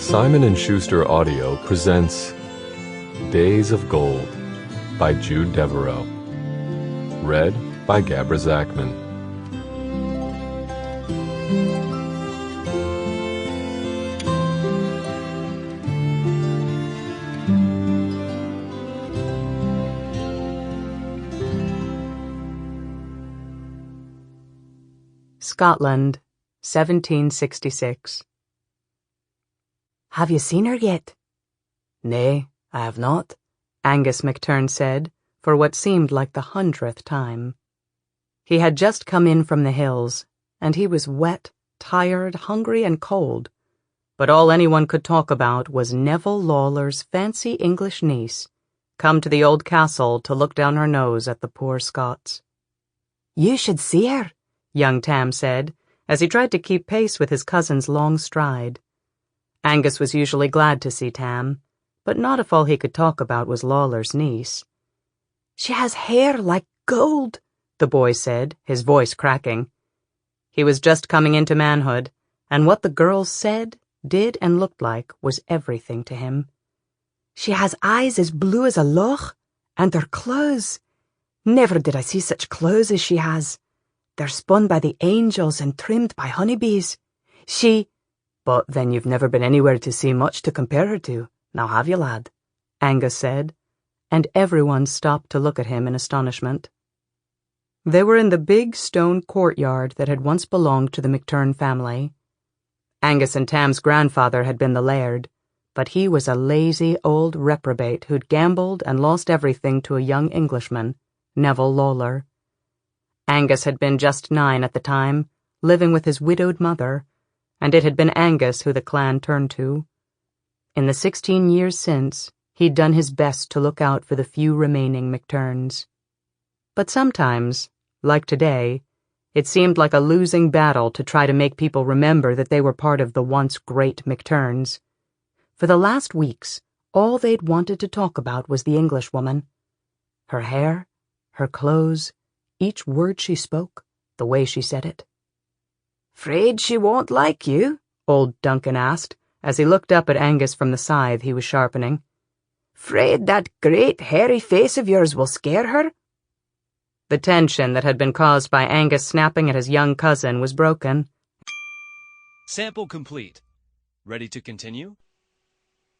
Simon & Schuster Audio presents Days of Gold by Jude Deveraux. Read by Gabra Zackman. Scotland, 1766. "Have you seen her yet?" "Nay, I have not," Angus McTern said, for what seemed like the 100th time. He had just come in from the hills, and he was wet, tired, hungry, and cold, but all anyone could talk about was Neville Lawler's fancy English niece, come to the old castle to look down her nose at the poor Scots. "You should see her," young Tam said, as he tried to keep pace with his cousin's long stride. Angus was usually glad to see Tam, but not if all he could talk about was Lawler's niece. "She has hair like gold," the boy said, his voice cracking. He was just coming into manhood, and what the girls said, did, and looked like was everything to him. "She has eyes as blue as a loch, and her clothes. Never did I see such clothes as she has. They're spun by the angels and trimmed by honeybees. But then you've never been anywhere to see much to compare her to, now have you, lad?" Angus said, and everyone stopped to look at him in astonishment. They were in the big stone courtyard that had once belonged to the McTern family. Angus and Tam's grandfather had been the laird, but he was a lazy old reprobate who'd gambled and lost everything to a young Englishman, Neville Lawler. Angus had been just 9 at the time, living with his widowed mother, and it had been Angus who the clan turned to. In the 16 years since, he'd done his best to look out for the few remaining McTerns. But sometimes, like today, it seemed like a losing battle to try to make people remember that they were part of the once great McTerns. For the last weeks, all they'd wanted to talk about was the Englishwoman. Her hair, her clothes, each word she spoke, the way she said it. "'Fraid she won't like you?" old Duncan asked, as he looked up at Angus from the scythe he was sharpening. "'Fraid that great hairy face of yours will scare her?" The tension that had been caused by Angus snapping at his young cousin was broken. Sample complete. Ready to continue?